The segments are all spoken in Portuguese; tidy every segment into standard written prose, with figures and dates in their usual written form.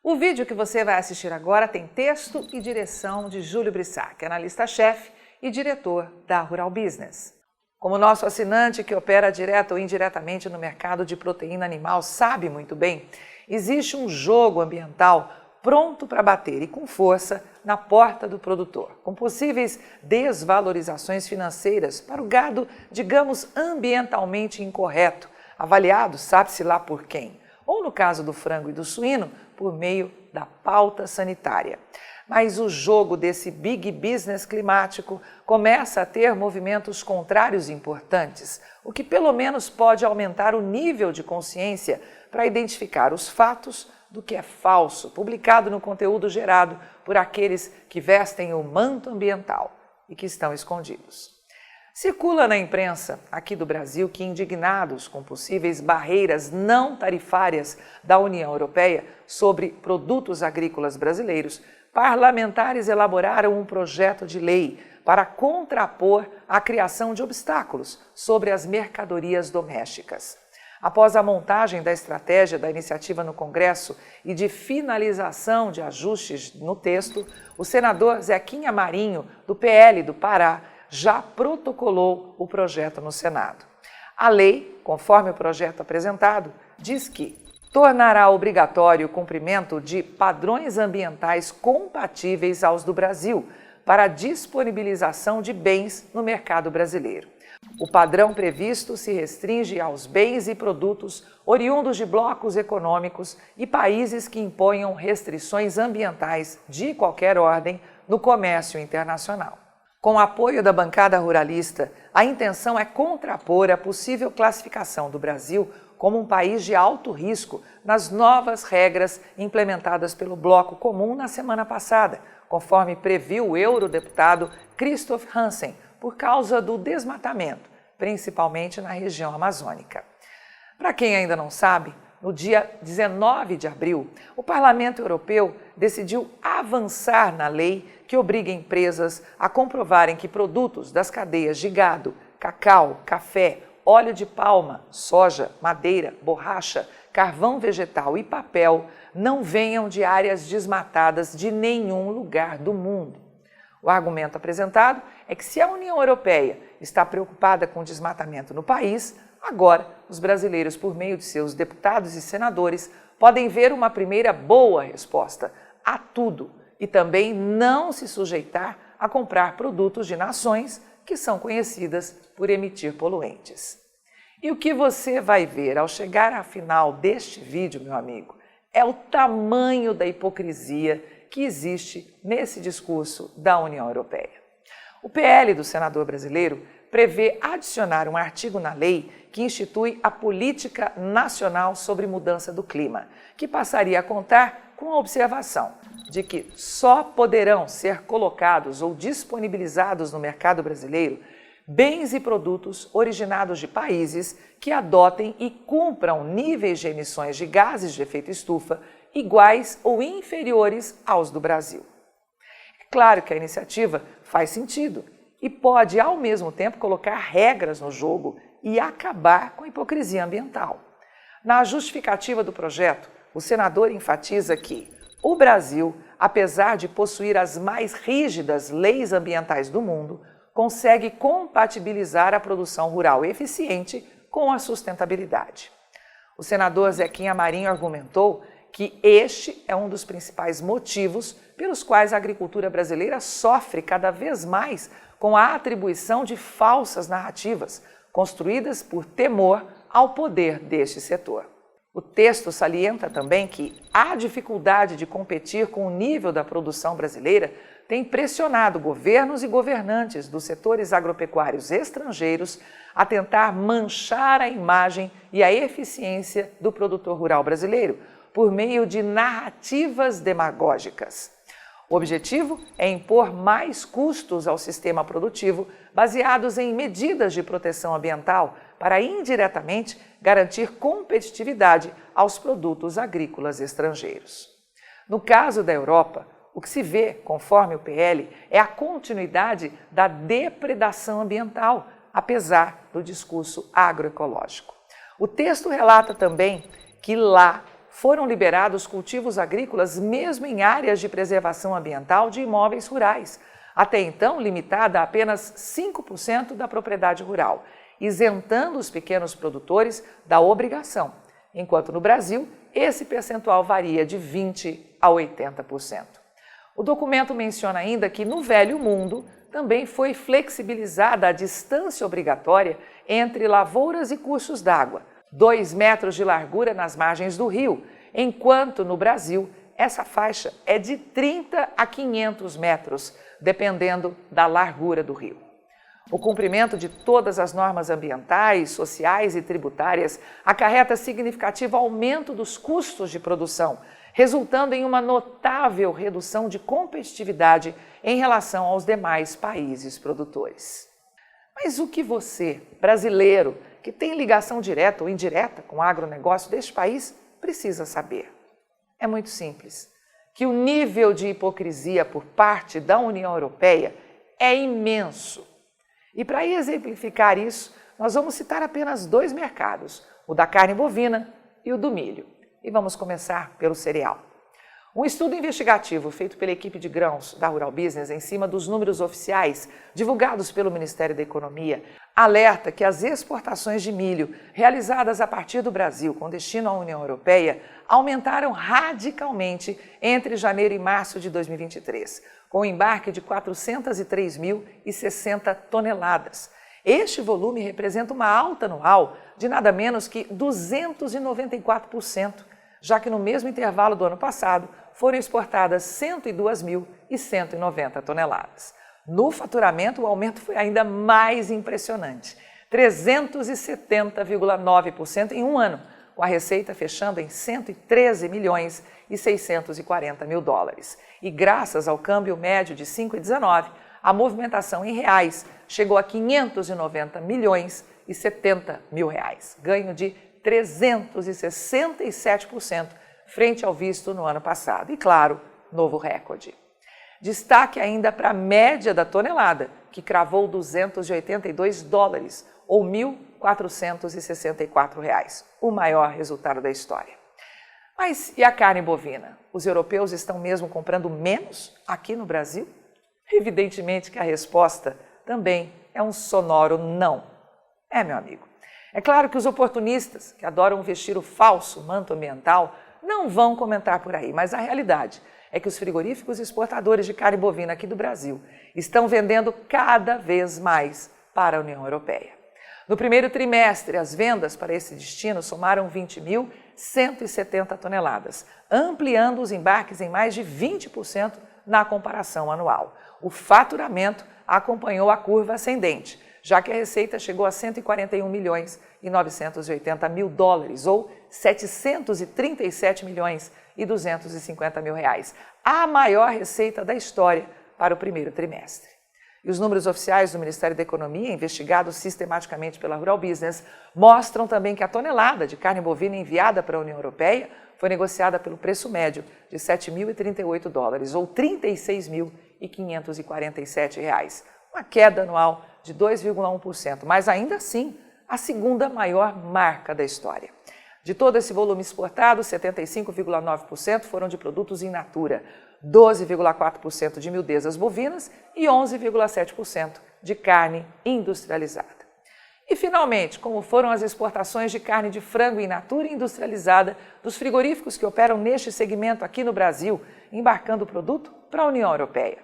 O vídeo que você vai assistir agora tem texto e direção de Júlio Brissac, analista-chefe e diretor da Rural Business. Como nosso assinante que opera direto ou indiretamente no mercado de proteína animal sabe muito bem, existe um jogo ambiental pronto para bater e com força na porta do produtor, com possíveis desvalorizações financeiras para o gado, digamos, ambientalmente incorreto, avaliado sabe-se lá por quem, ou no caso do frango e do suíno, por meio da pauta sanitária. Mas o jogo desse big business climático começa a ter movimentos contrários importantes, o que pelo menos pode aumentar o nível de consciência para identificar os fatos do que é falso, publicado no conteúdo gerado por aqueles que vestem o manto ambiental e que estão escondidos. Circula na imprensa aqui do Brasil que, indignados com possíveis barreiras não tarifárias da União Europeia sobre produtos agrícolas brasileiros, parlamentares elaboraram um projeto de lei para contrapor a criação de obstáculos sobre as mercadorias domésticas. Após a montagem da estratégia da iniciativa no Congresso e de finalização de ajustes no texto, o senador Zequinha Marinho, do PL do Pará, já protocolou o projeto no Senado. A lei, conforme o projeto apresentado, diz que tornará obrigatório o cumprimento de padrões ambientais compatíveis aos do Brasil para a disponibilização de bens no mercado brasileiro. O padrão previsto se restringe aos bens e produtos oriundos de blocos econômicos e países que imponham restrições ambientais de qualquer ordem no comércio internacional. Com o apoio da bancada ruralista, a intenção é contrapor a possível classificação do Brasil como um país de alto risco nas novas regras implementadas pelo Bloco Comum na semana passada, conforme previu o eurodeputado Christoph Hansen, por causa do desmatamento, principalmente na região amazônica. Para quem ainda não sabe, no dia 19 de abril, o Parlamento Europeu decidiu avançar na lei que obriga empresas a comprovarem que produtos das cadeias de gado, cacau, café, óleo de palma, soja, madeira, borracha, carvão vegetal e papel não venham de áreas desmatadas de nenhum lugar do mundo. O argumento apresentado é que se a União Europeia está preocupada com o desmatamento no país, agora os brasileiros, por meio de seus deputados e senadores, podem ver uma primeira boa resposta a tudo e também não se sujeitar a comprar produtos de nações que são conhecidas por emitir poluentes. E o que você vai ver ao chegar à final deste vídeo, meu amigo, é o tamanho da hipocrisia que existe nesse discurso da União Europeia. O PL do senador brasileiro prevê adicionar um artigo na lei que institui a Política Nacional sobre Mudança do Clima, que passaria a contar com a observação de que só poderão ser colocados ou disponibilizados no mercado brasileiro bens e produtos originados de países que adotem e cumpram níveis de emissões de gases de efeito estufa iguais ou inferiores aos do Brasil. É claro que a iniciativa faz sentido e pode, ao mesmo tempo, colocar regras no jogo e acabar com a hipocrisia ambiental. Na justificativa do projeto, o senador enfatiza que o Brasil, apesar de possuir as mais rígidas leis ambientais do mundo, consegue compatibilizar a produção rural eficiente com a sustentabilidade. O senador Zequinha Marinho argumentou que este é um dos principais motivos pelos quais a agricultura brasileira sofre cada vez mais com a atribuição de falsas narrativas, construídas por temor ao poder deste setor. O texto salienta também que a dificuldade de competir com o nível da produção brasileira tem pressionado governos e governantes dos setores agropecuários estrangeiros a tentar manchar a imagem e a eficiência do produtor rural brasileiro por meio de narrativas demagógicas. O objetivo é impor mais custos ao sistema produtivo baseados em medidas de proteção ambiental para indiretamente garantir competitividade aos produtos agrícolas estrangeiros. No caso da Europa, o que se vê, conforme o PL, é a continuidade da depredação ambiental, apesar do discurso agroecológico. O texto relata também que lá foram liberados cultivos agrícolas mesmo em áreas de preservação ambiental de imóveis rurais, até então limitada a apenas 5% da propriedade rural, isentando os pequenos produtores da obrigação, enquanto no Brasil esse percentual varia de 20% a 80%. O documento menciona ainda que no Velho Mundo também foi flexibilizada a distância obrigatória entre lavouras e cursos d'água, 2 metros de largura nas margens do rio, enquanto no Brasil essa faixa é de 30 a 500 metros, dependendo da largura do rio. O cumprimento de todas as normas ambientais, sociais e tributárias acarreta significativo aumento dos custos de produção, resultando em uma notável redução de competitividade em relação aos demais países produtores. Mas o que você, brasileiro, que tem ligação direta ou indireta com o agronegócio deste país, precisa saber? É muito simples, que o nível de hipocrisia por parte da União Europeia é imenso. E para exemplificar isso, nós vamos citar apenas 2 mercados, o da carne bovina e o do milho. E vamos começar pelo cereal. Um estudo investigativo feito pela equipe de grãos da Rural Business em cima dos números oficiais divulgados pelo Ministério da Economia alerta que as exportações de milho realizadas a partir do Brasil com destino à União Europeia aumentaram radicalmente entre janeiro e março de 2023, com o embarque de 403.060 toneladas. Este volume representa uma alta anual de nada menos que 294%, já que no mesmo intervalo do ano passado foram exportadas 102.190 toneladas. No faturamento, o aumento foi ainda mais impressionante, 370,9% em um ano, com a receita fechando em 113.640.000 dólares. E graças ao câmbio médio de 5,19, a movimentação em reais chegou a 590.070.000 reais, ganho de 367% frente ao visto no ano passado. E claro, novo recorde. Destaque ainda para a média da tonelada, que cravou 282 dólares, ou R$ 1.464, o maior resultado da história. Mas e a carne bovina? Os europeus estão mesmo comprando menos aqui no Brasil? Evidentemente que a resposta também é um sonoro não. Meu amigo. É claro que os oportunistas, que adoram vestir o falso manto ambiental, não vão comentar por aí, mas a realidade é que os frigoríficos exportadores de carne bovina aqui do Brasil estão vendendo cada vez mais para a União Europeia. No primeiro trimestre, as vendas para esse destino somaram 20.170 toneladas, ampliando os embarques em mais de 20% na comparação anual. O faturamento acompanhou a curva ascendente, já que a receita chegou a 141.980.000 dólares, ou 737.250.000 reais, a maior receita da história para o primeiro trimestre. E os números oficiais do Ministério da Economia, investigados sistematicamente pela Rural Business, mostram também que a tonelada de carne bovina enviada para a União Europeia foi negociada pelo preço médio de 7.038 dólares, ou 36.547 reais, uma queda anual de 2,1%, mas ainda assim a segunda maior marca da história. De todo esse volume exportado, 75,9% foram de produtos in natura, 12,4% de miudezas bovinas e 11,7% de carne industrializada. E, finalmente, como foram as exportações de carne de frango in natura industrializada dos frigoríficos que operam neste segmento aqui no Brasil, embarcando o produto para a União Europeia.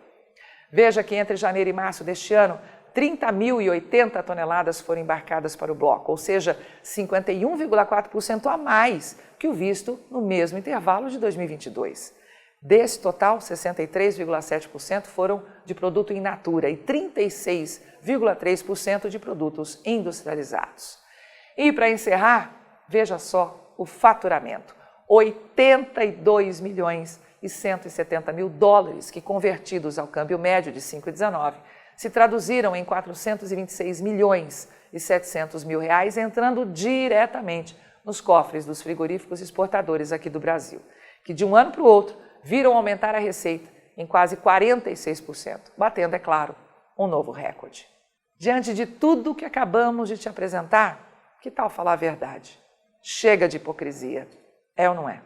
Veja que entre janeiro e março deste ano, 30.080 toneladas foram embarcadas para o bloco, ou seja, 51,4% a mais que o visto no mesmo intervalo de 2022. Desse total, 63,7% foram de produto in natura e 36,3% de produtos industrializados. E para encerrar, veja só o faturamento, 82.170.000 dólares que, convertidos ao câmbio médio de 5,19, se traduziram em 426.700.000 reais, entrando diretamente nos cofres dos frigoríficos exportadores aqui do Brasil, que de um ano para o outro viram aumentar a receita em quase 46%, batendo, é claro, um novo recorde. Diante de tudo que acabamos de te apresentar, que tal falar a verdade? Chega de hipocrisia, é ou não é?